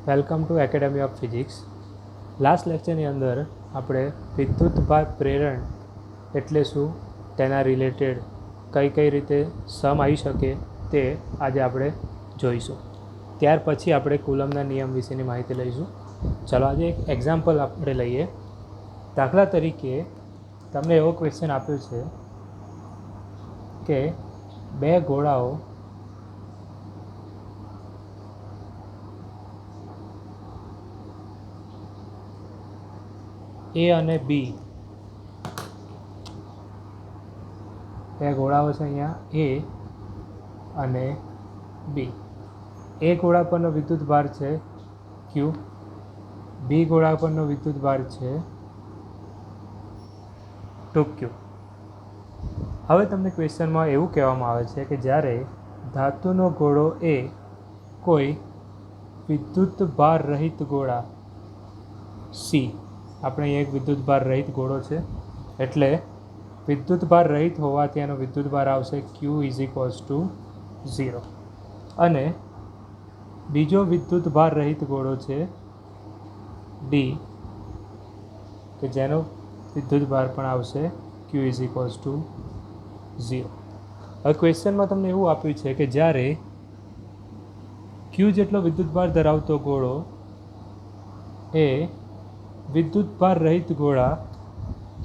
Welcome to academy of physics. Last લેક્ચરની અંદર આપણે વિદ્યુતભાર પ્રેરણ એટલે શું, તેના રિલેટેડ કઈ રીતે સમ આવી શકે તે આજે આપણે જોઈશું. ત્યાર પછી આપણે કુલમના નિયમ વિશેની માહિતી લઈશું. ચાલો આજે એક એક્ઝામ્પલ આપણે લઈએ. દાખલા તરીકે તમને એવો ક્વેશ્ચન આપ્યો છે કે બે ગોળાઓ એ અને બી, બે ગોળાઓ છે અહીંયા એ અને બી. એ ગોળા પરનો વિદ્યુતભાર છે ક્યુ, બી ગોળા પરનો વિદ્યુતભાર છે 2Q. હવે તમને ક્વેશ્ચનમાં એવું કહેવામાં આવે છે કે જ્યારે ધાતુનો ગોળો એ કોઈ વિદ્યુતભાર રહિત ગોળા સી, આપણે અહીંયા એક વિદ્યુતભાર રહિત ગોળો છે એટલે વિદ્યુતભાર રહિત હોવાથી એનો વિદ્યુતભાર આવશે Q = 0. અને બીજો વિદ્યુતભાર રહિત ગોળો છે ડી કે જેનો વિદ્યુતભાર પણ આવશે Q = 0. હવે ક્વેશ્ચનમાં તમને એવું આપ્યું છે કે જ્યારે Q જેટલો વિદ્યુતભાર ધરાવતો ગોળો એ વિદ્યુતભાર રહિત ગોળા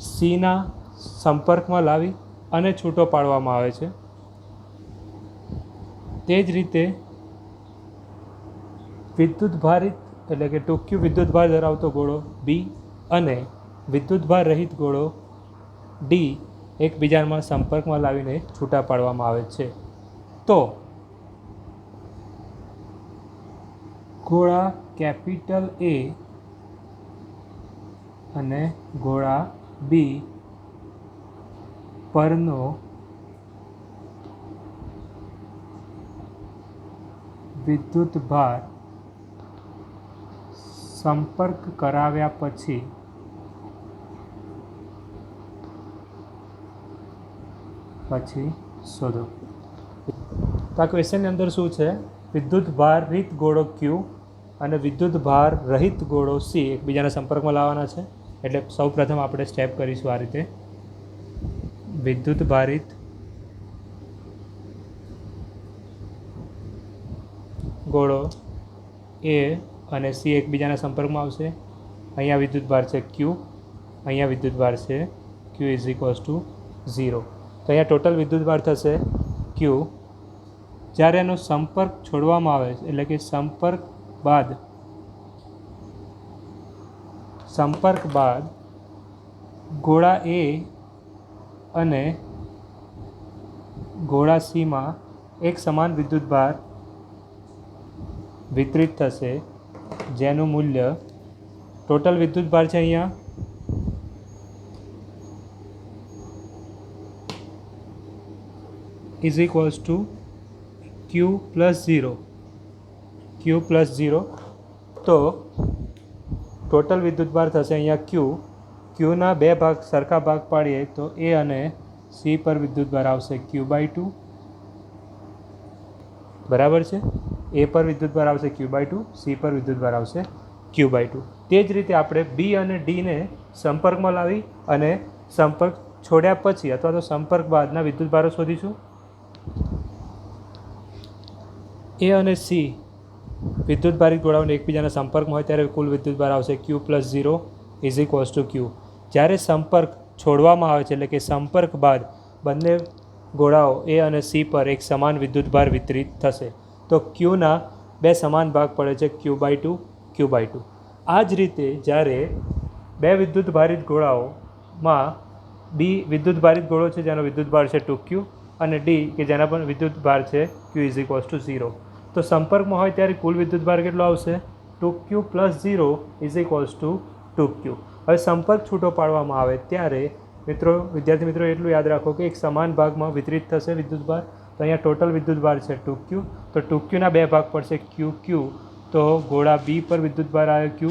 સીના સંપર્કમાં લાવી અને છૂટો પાડવામાં આવે છે, તે જ રીતે વિદ્યુતભારિત એટલે કે 2Q વિદ્યુતભાર ધરાવતો ગોળો બી અને વિદ્યુતભાર રહિત ગોળો ડી એકબીજામાં સંપર્કમાં લાવીને છૂટા પાડવામાં આવે છે. તો ગોળા કેપિટલ એ અને ગોળા બી પરનો વિદ્યુતભાર સંપર્ક કરાવ્યા પછી શોધો. તો આ ક્વેશ્ચનની અંદર શું છે, વિદ્યુતભારિત ગોળો ક્યુ અને વિદ્યુતભાર રહિત ગોળો સી એકબીજાના સંપર્કમાં લાવવાના છે. એટલે સૌ પ્રથમ આપણે સ્ટેપ કરીશું આ રીતે. વિદ્યુતભારિત ગોળો એ અને સી એકબીજાના સંપર્કમાં આવશે. અહીંયા વિદ્યુતભાર છે ક્યુ, અહીંયા વિદ્યુતભાર છે Q = 0. તો અહીંયા ટોટલ વિદ્યુતભાર થશે ક્યુ. જ્યારે એનો સંપર્ક છોડવામાં આવે એટલે કે સંપર્ક બાદ ગોળા એ અને ગોળા સીમાં એક સમાન વિદ્યુતભાર વિતરિત થશે, જેનું મૂલ્ય ટોટલ વિદ્યુતભાર છે અહીંયા = Q + 0. તો ટોટલ વિદ્યુતભાર થશે અહીંયા ક્યુના બે ભાગ સરખા ભાગ પાડીએ તો એ અને સી પર વિદ્યુતભાર આવશે Q/2, બરાબર છે. એ પર વિદ્યુતભાર આવશે Q/2, સી પર વિદ્યુતભાર આવશે Q/2. તે જ રીતે આપણે બી અને ડીને સંપર્કમાં લાવી અને સંપર્ક છોડ્યા પછી અથવા તો સંપર્ક બાદના વિદ્યુતભારો શોધીશું. એ અને સી વિદ્યુતભારિત ગોળાઓને એકબીજાના સંપર્કમાં હોય ત્યારે કુલ વિદ્યુતભાર આવશે Q + 0 = Q. જ્યારે સંપર્ક છોડવામાં આવે છે એટલે કે સંપર્ક બાદ બંને ગોળાઓ એ અને સી પર એક સમાન વિદ્યુતભાર વિતરિત થશે. તો ક્યુના બે સમાન ભાગ પડે છે Q/2. આ જ રીતે જ્યારે બે વિદ્યુતભારિત ગોળાઓમાં બી વિદ્યુતભારિત ગોળો છે જેનો વિદ્યુતભાર છે 2Q અને ડી કે જેના પર વિદ્યુતભાર છે Q = 0. તો સંપર્કમાં હોય ત્યારે કુલ વિદ્યુતભાર કેટલો આવશે? 2Q + 0 = 2Q. હવે સંપર્ક છૂટો પાડવામાં આવે ત્યારે વિદ્યાર્થી મિત્રો એટલું યાદ રાખો કે એક સમાન ભાગમાં વિતરિત થશે વિદ્યુતભાર. તો અહીંયા ટોટલ વિદ્યુતભાર છે 2Q. તો 2Qના બે ભાગ પડશે QQ. તો ગોળા બી પર વિદ્યુતભાર આવે Q,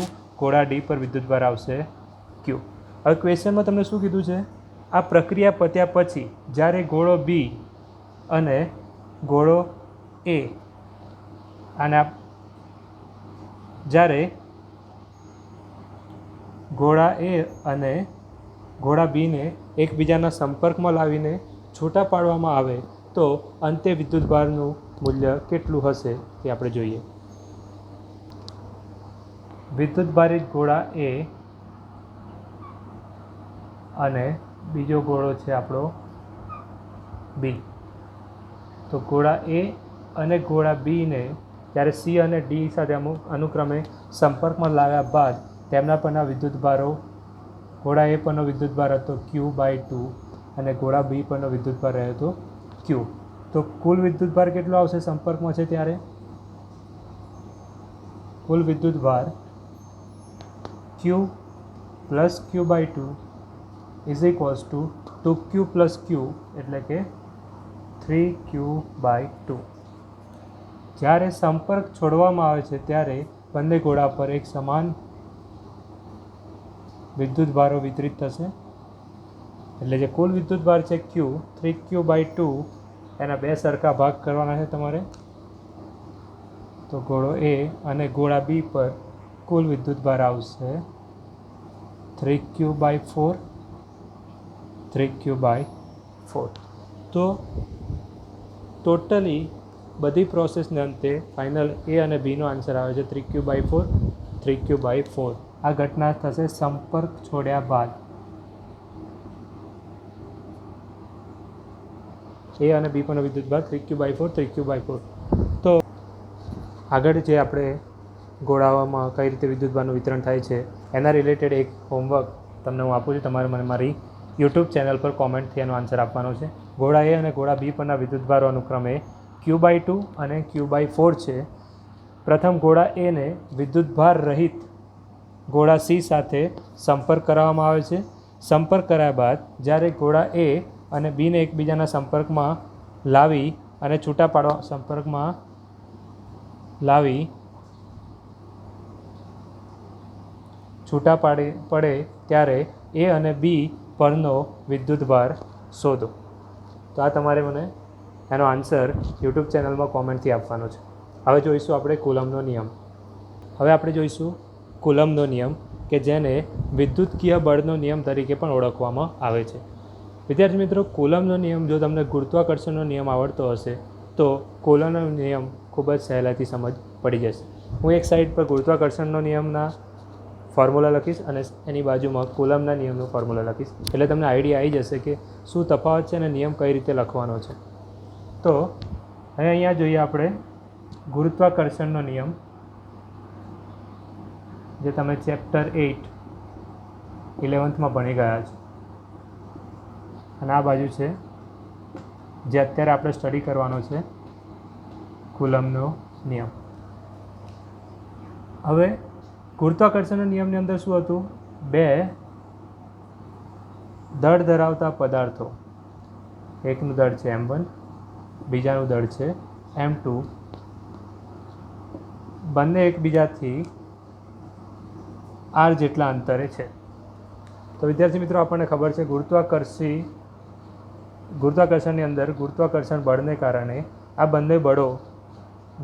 ગોળા ડી પર વિદ્યુતભાર આવશે Q. હવે ક્વેશ્ચનમાં તમને શું કીધું છે, આ પ્રક્રિયા પત્યા પછી જ્યારે ગોળો બી અને ગોળો એ આના જ્યારે ગોળા એ અને ગોળા બીને એકબીજાના સંપર્કમાં લાવીને છૂટા પાડવામાં આવે તો અંતે વિદ્યુતભારનું મૂલ્ય કેટલું હશે તે આપણે જોઈએ. વિદ્યુતભારિત ગોળા એ અને બીજો ગોળો છે આપણો બી. તો ગોળા એ અને ગોળા બીને જ્યારે સી અને ડી સાથે અનુક્રમે સંપર્કમાં લાવ્યા બાદ તેમના પરના વિદ્યુતભારો, ગોળા એ પરનો વિદ્યુતભાર હતો Q/2 અને ગોળા બી પરનો વિદ્યુતભાર રહ્યો હતો Q. તો કુલ વિદ્યુતભાર કેટલો આવશે સંપર્કમાં છે ત્યારે? કુલ વિદ્યુતભાર Q + Q/2 = 2Q + Q એટલે કે 3Q/2. જ્યારે સંપર્ક છોડવામાં આવે છે ત્યારે બંને ગોળા પર એક સમાન વિદ્યુતભારો વિતરિત થશે. એટલે જે કુલ વિદ્યુતભાર છે Q, 3Q/2 એના બે સરખા ભાગ કરવાના છે તમારે. તો ગોળો એ અને ગોળા બી પર કુલ વિદ્યુતભાર આવશે 3Q/4, 3Q/4. તો ટોટલી બધી પ્રોસેસને અંતે ફાઇનલ એ અને બીનો આન્સર આવે છે 3Q/4, 3Q/4. આ ઘટના થશે સંપર્ક છોડ્યા બાદ. એ અને બી પરનો વિદ્યુતભાર 3Q/4, 3Q/4. તો આગળ જે આપણે ગોળાઓમાં કઈ રીતે વિદ્યુતભારનું વિતરણ થાય છે એના રિલેટેડ એક હોમવર્ક તમને હું આપું છું. તમારે મને મારી યુટ્યુબ ચેનલ પર કોમેન્ટથી એનો આન્સર આપવાનો છે. ગોળા એ અને ગોળા બી પરના વિદ્યુતભારો અનુક્રમે Q/2 અને Q/4 છે. પ્રથમ ગોળા એને વિદ્યુતભાર રહિત ગોળા સી સાથે સંપર્ક કરાવવામાં આવે છે. સંપર્ક કર્યા બાદ જ્યારે ગોળા એ અને બીને એકબીજાના સંપર્કમાં લાવી અને છૂટા પાડવા સંપર્કમાં લાવી છૂટા પડે ત્યારે એ અને બી પરનો વિદ્યુતભાર શોધો. તો આ તમારે મને એનો આન્સર યુટ્યુબ ચેનલમાં કોમેન્ટથી આપવાનો છે. હવે જોઈશું આપણે કુલમનો નિયમ. હવે આપણે જોઈશું કુલમનો નિયમ કે જેને વિદ્યુતકીય બળનો નિયમ તરીકે પણ ઓળખવામાં આવે છે. વિદ્યાર્થી મિત્રો, કુલમનો નિયમ જો તમને ગુરુત્વાકર્ષણનો નિયમ આવડતો હશે તો કુલમનો નિયમ ખૂબ જ સહેલાઈથી સમજ પડી જશે. હું એક સાઈડ પર ગુરુત્વાકર્ષણનો નિયમના ફોર્મ્યુલા લખીશ અને એની બાજુમાં કુલમના નિયમનો ફોર્મ્યુલા લખીશ. એટલે તમને આઈડિયા આવી જશે કે શું તફાવત છે અને નિયમ કઈ રીતે લખવાનો છે. તો અહીંયા જોઈએ આપણે ગુરુત્વાકર્ષણનો નિયમ, જે તમે ચેપ્ટર 8 11th ભણી ગયા છો. અને આ બાજુ છે જે અત્યારે આપણે સ્ટડી કરવાનો છે, કુલમનો નિયમ. હવે ગુરુત્વાકર્ષણના નિયમની અંદર શું હતું? બે દળ ધરાવતા પદાર્થો, એકનું દળ છે m1, બીજાનું દળ છે m2, બંને એકબીજાથી r જેટલા અંતરે છે. તો વિદ્યાર્થી મિત્રો, આપણને ખબર છે ગુરુત્વાકર્ષણની અંદર ગુરુત્વાકર્ષણ બળને કારણે આ બંને બળો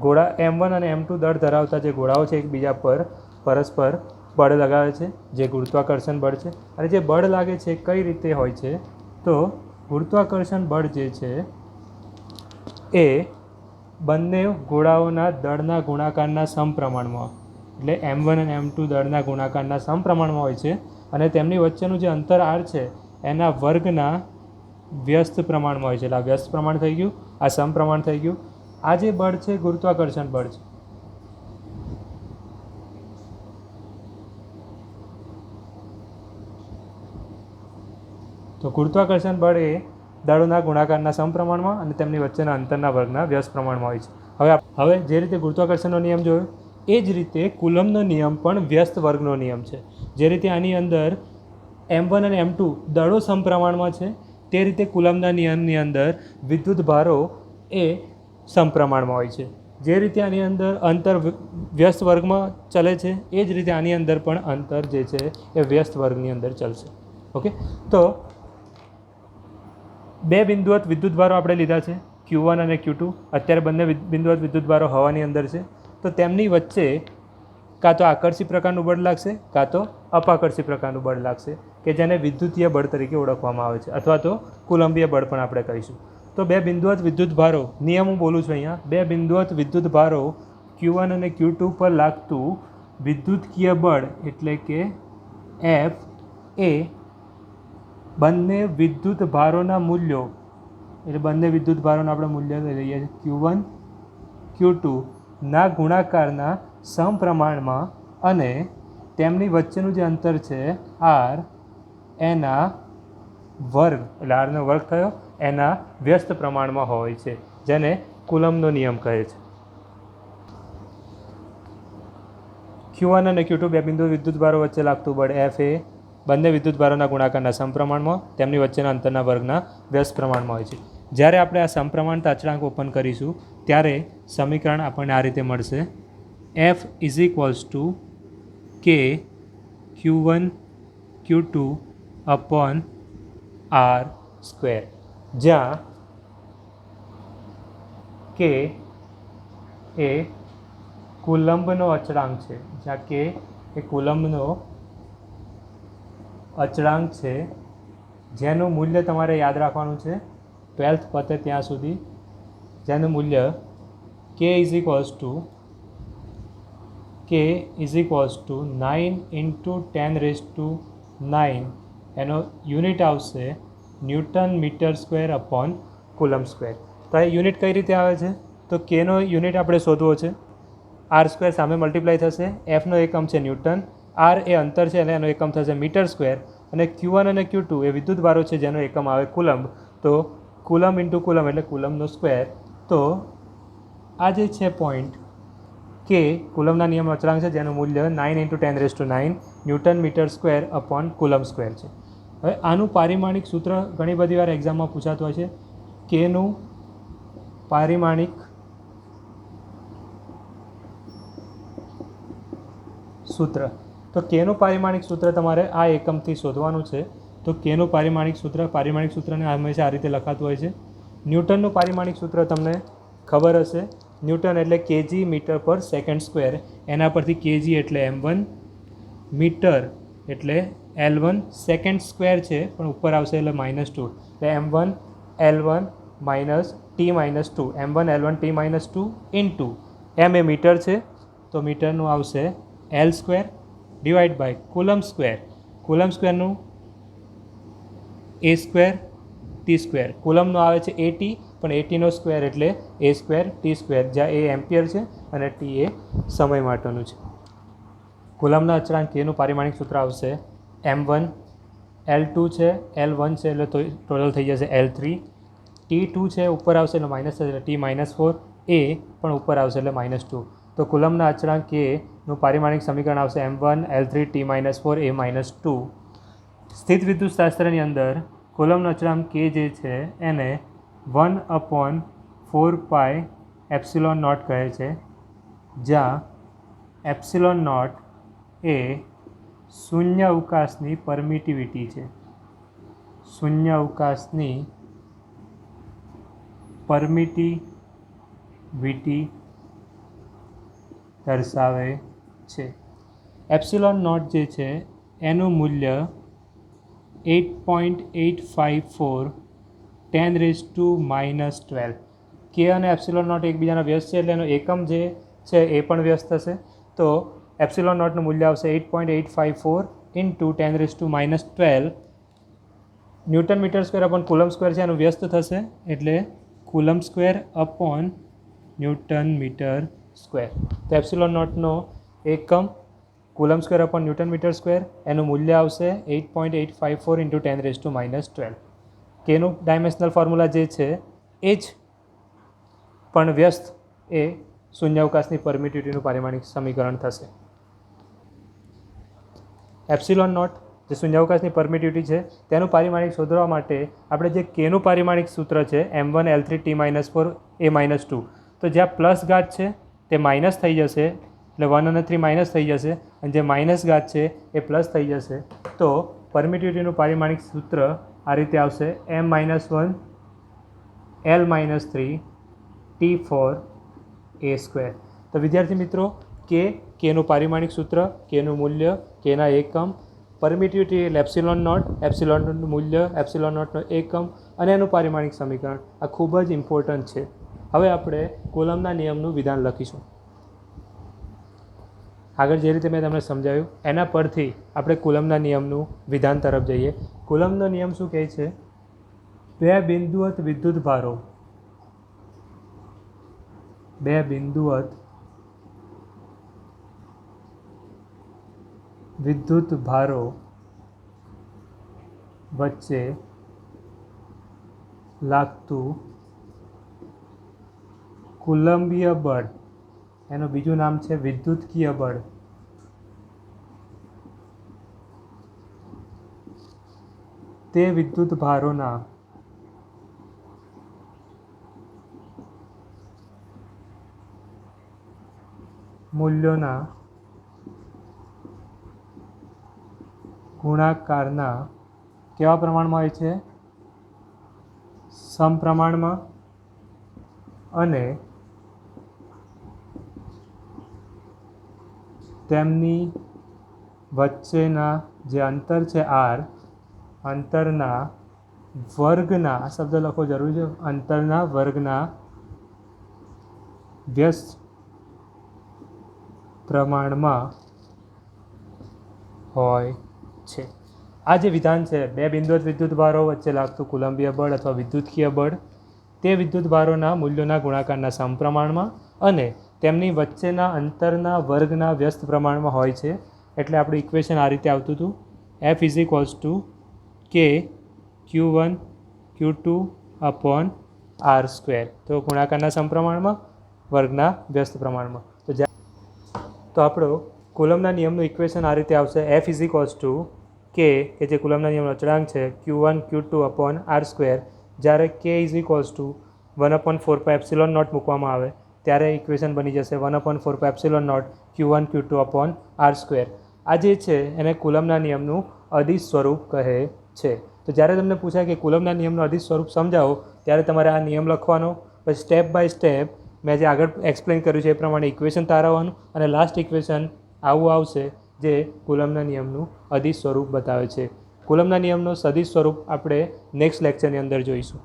ગોળા m1 અને m2 દળ ધરાવતા જે ગોળાઓ છે એકબીજા પર પરસ્પર બળ લગાવે છે, જે ગુરુત્વાકર્ષણ બળ છે. અને જે બળ લાગે છે કઈ રીતે હોય છે? તો ગુરુત્વાકર્ષણ બળ જે છે એ બંને ગોળાઓના દળના ગુણાકારના સમપ્રમાણમાં, એટલે m1 અને m2 દળના ગુણાકારના સમપ્રમાણમાં હોય છે. અને તેમની વચ્ચેનું જે અંતર r છે એના વર્ગના વ્યસ્ત પ્રમાણમાં હોય છે. એટલે આ વ્યસ્ત પ્રમાણ થઈ ગયું, આ સમપ્રમાણ થઈ ગયું. આ જે બળ છે ગુરુત્વાકર્ષણ બળ છે. તો ગુરુત્વાકર્ષણ બળ એ દળોના ગુણાકારના સમપ્રમાણમાં અને તેમની વચ્ચેના અંતરના વર્ગના વ્યસ્ત પ્રમાણમાં હોય છે. હવે જે રીતે ગુરુત્વાકર્ષણનો નિયમ જોયો એ જ રીતે કુલમનો નિયમ પણ વ્યસ્ત વર્ગનો નિયમ છે. જે રીતે આની અંદર m1 અને m2 દળો સમપ્રમાણમાં છે, તે રીતે કુલમના નિયમની અંદર વિદ્યુતભારો એ સમપ્રમાણમાં હોય છે. જે રીતે આની અંદર અંતર વ્યસ્ત વર્ગમાં ચલે છે એ જ રીતે આની અંદર પણ અંતર જે છે એ વ્યસ્ત વર્ગની અંદર ચાલશે. ઓકે, તો બે બિંદુવત વિદ્યુતભારો આપણે લીધા છે, Q1 અને Q2. અત્યારે બંને બિંદુવત વિદ્યુતભારો હવાની અંદર છે. તો તેમની વચ્ચે કાં તો આકર્ષી પ્રકારનું બળ લાગશે કાં તો અપાકર્ષી પ્રકારનું બળ લાગશે કે જેને વિદ્યુતીય બળ તરીકે ઓળખવામાં આવે છે અથવા તો કુલંબીય બળ પણ આપણે કહીશું. તો બે બિંદુવત વિદ્યુત ભારો, નિયમ હું બોલું છું અહીંયા, બે બિંદુવત વિદ્યુત ભારો Q1 અને Q2 પર લાગતું વિદ્યુતકીય બળ એટલે કે F એ બંને વિદ્યુત ભારોના મૂલ્યો, એટલે બંને વિદ્યુત ભારોના આપણે મૂલ્ય લઈ લઈએ Q1 Q2 ના ગુણાકારના સમપ્રમાણમાં અને તેમની વચ્ચેનું જે અંતર છે R એના વર્ગ, એટલે Rનો વર્ગ થયો, એના વ્યસ્ત પ્રમાણમાં હોય છે, જેને કુલમ્બનો નિયમ કહે છે. Q1 અને Q2 બે બિંદુ વિદ્યુત ભારો વચ્ચે લાગતું બળ F એ બંને વિદ્યુત ભારોના ગુણાકારના સમપ્રમાણમાં તેમની વચ્ચેના અંતરના વર્ગના વ્યસ્ત પ્રમાણમાં હોય છે. જ્યારે આપણે આ સમપ્રમાણતા અચળાંક ઓપન કરીશું ત્યારે સમીકરણ આપણને આ રીતે મળશે. F ઇઝ ઇક્વલ્સ ટુ કે Q1 Q2 upon R square, જ્યાં કે એ કુલંબનો અચળાંક છે, જ્યાં કે એ કુલંબનો અચળાંક છે, જેનું મૂલ્ય તમારે યાદ રાખવાનું છે 12th પતે ત્યાં સુધી, જેનું મૂલ્ય k is equals to 9 into 10⁻⁹ એનો યુનિટ આવશે newton metre square upon coulomb square. તો એ યુનિટ કઈ રીતે આવે છે? તો કેનો યુનિટ આપણે શોધવો છે, આર સ્ક્વેર સામે મલ્ટીપ્લાય થશે, એફનો એકમ છે ન્યૂટન, આર એ અંતર છે એટલે એનો એકમ થશે મીટર સ્ક્વેર, અને Q1 અને Q2 એ વિદ્યુત ભારો છે જેનો એકમ આવે કુલંબ, તો કુલંબ ઇન્ટુ કુલંબ એટલે કુલંબનો સ્ક્વેર. તો આ જે છે પોઈન્ટ કે કુલંબના નિયમ અચળાંક છે જેનું મૂલ્ય 9 into 10⁹ newton metre square upon coulomb square છે. હવે આનું પારિમાણિક સૂત્ર ઘણી બધી વાર એક્ઝામમાં પૂછાતું હોય છે, કેનું પારિમાણિક સૂત્ર. તો કેનું પારિમાણિક સૂત્ર તમારે આ એકમથી શોધવાનું છે. તો કેનું પારિમાણિક સૂત્રને હંમેશા આ રીતે લખાતું હોય છે. ન્યૂટનનું પારિમાણિક સૂત્ર તમને ખબર હશે, ન્યૂટન એટલે કેજી મીટર પર સેકન્ડ સ્ક્વેર, એના પરથી કેજી એટલે m1, મીટર એટલે L1, સેકન્ડ સ્ક્વેર છે પણ ઉપર આવશે એટલે -2, એટલે m1 L1 minus T -2, m1 L1 T -2 into m એ મીટર છે તો મીટરનું આવશે L square divide by coulomb સ્ક્વેરનું a સ્ક્વેર ટી સ્ક્વેર, કુલમ્બનો આવે છે 80 પણ 80નો સ્ક્વેર એટલે a સ્ક્વેર ટી સ્ક્વેર, જ્યાં a એમ્પિયર છે અને t એ સમય માટેનું છે. કુલમ્બના અચળાંક કેનું પારિમાણિક સૂત્ર આવશે m1 L2 છે, L1 છે એટલે ટોટલ થઈ જશે L3, T2 છે ઉપર આવશે એટલે માઇનસ થશે એટલે T -4, a પણ ઉપર આવશે એટલે -2. તો કુલમ્બના અચળાંક કેનું પારિમાણિક સમીકરણ આવશે m1 L3 T -4 a -2. સ્થિત વિદ્યુતશાસ્ત્રની અંદર કુલમ્બનો અચળાંક કે જે છે એને 1/4πε0 કહે છે, જ્યાં ε0 એ શૂન્ય અવકાશની પરમિટિવિટી છે, શૂન્ય અવકાશની પરમિટિવિટી દર્શાવે છે. ε0 જે છે એનું મૂલ્ય 8.854 10⁻⁻12. કે અને ε0 એકબીજાના વ્યસ્ત છે એટલે એનો એકમ જે છે એ પણ વ્યસ્ત થશે. તો ε0નું મૂલ્ય આવશે 8.854 into 10⁻12 newton metre square upon coulomb square છે એનું વ્યસ્ત થશે એટલે coulomb square upon newton metre square. તો ε0નો એકમ coulomb square upon newton metre square, એનું મૂલ્ય આવશે 8.854 ઇન્ટુ 10⁻12. કેનું ડાયમેન્શનલ ફોર્મ્યુલા જે છે એ જ પણ વ્યસ્ત એ શૂન્યાવકાશની પરમિટિવિટીનું પારિમાણિક સમીકરણ થશે. ε0 જે શૂન્યાવકાશની પરમિટિવિટી છે તેનું પારિમાણિક શોધવા માટે આપણે જે કેનું પારિમાણિક સૂત્ર છે m1 L3 T -4 a -2, તો જ્યાં પ્લસ ઘાત છે તે માઇનસ થઈ જશે એટલે 1 અને 3 માઇનસ થઈ જશે અને જે માઇનસ ઘાત છે એ પ્લસ થઈ જશે. તો પરમિટિવિટીનું પારિમાણિક સૂત્ર આ રીતે આવશે m-1 L -3 T4 a square. તો વિદ્યાર્થી મિત્રો, કેનું પારિમાણિક સૂત્ર, કેનું મૂલ્ય, કેના એકમ, પરમિટિવિટી એટલે એપ્સિલોન નોટનું મૂલ્ય, એપ્સિલોન નોટનો એકમ અને એનું પારિમાણિક સમીકરણ. આ ખૂબ જ ઇમ્પોર્ટન્ટ છે. હવે આપણે કુલમ્બના નિયમનું વિધાન લખીશું. આગળ જે રીતે મેં તમને સમજાવ્યું એના પરથી આપણે કુલમ્બના નિયમનું વિધાન તરફ જઈએ. કુલમ્બનો નિયમ શું કહે છે? બે બિંદુવત વિદ્યુત ભારો વચ્ચે લાગતું કુલંબીય બળ, એનું બીજું નામ છે વિદ્યુતકીય બળ, તે વિદ્યુત ભારોના મૂલ્યોના ગુણાકારના કેવા પ્રમાણમાં હોય છે? સમપ્રમાણમાં. અને તેમની વચ્ચેના જે અંતર છે r, અંતરના વર્ગના, આ શબ્દ લખવો જરૂરી છે, અંતરના વર્ગના વ્યસ્ત પ્રમાણમાં હોય છે. આ જે વિધાન છે, બે બિંદુવત વિદ્યુત ભારો વચ્ચે લાગતું કુલંબીય બળ અથવા વિદ્યુતકીય બળ તે વિદ્યુત ભારોના મૂલ્યોના ગુણાકારના સમપ્રમાણમાં અને તેમની વચ્ચેના અંતરના વર્ગના વ્યસ્ત પ્રમાણમાં હોય છે. એટલે આપણું ઇક્વેશન આ રીતે આવતું હતું: F = K Q1 Q2 upon R². તો ગુણાકારના સમપ્રમાણમાં, વર્ગના વ્યસ્ત પ્રમાણમાં. તો આપણો કુલમ્બના નિયમનું ઇક્વેશન આ રીતે આવશે: F = K, કે જે કુલમ્બના નિયમનો અચળાંક છે, Q1 Q2 upon R². જ્યારે K = 1/4πε0 મૂકવામાં આવે ત્યારે ઇક્વેશન બની જશે 1/4πε0 Q1 Q2 upon R². આ જે છે એને કુલમ્બના નિયમનું અદિશ સ્વરૂપ કહે છે. તો જ્યારે તમને પૂછાય કે કુલમ્બના નિયમનું અદિશ સ્વરૂપ સમજાવો ત્યારે તમારે આ નિયમ લખવાનો, પછી સ્ટેપ બાય સ્ટેપ મેં જે આગળ એક્સપ્લેન કર્યું છે એ પ્રમાણે ઇક્વેશન તારવવાનું અને લાસ્ટ ઇક્વેશન આવું આવશે જે કુલમ્બના નિયમનું અદિશ સ્વરૂપ બતાવે છે. કુલમ્બના નિયમનું સદિશ સ્વરૂપ આપણે નેક્સ્ટ લેક્ચરની અંદર જોઈશું.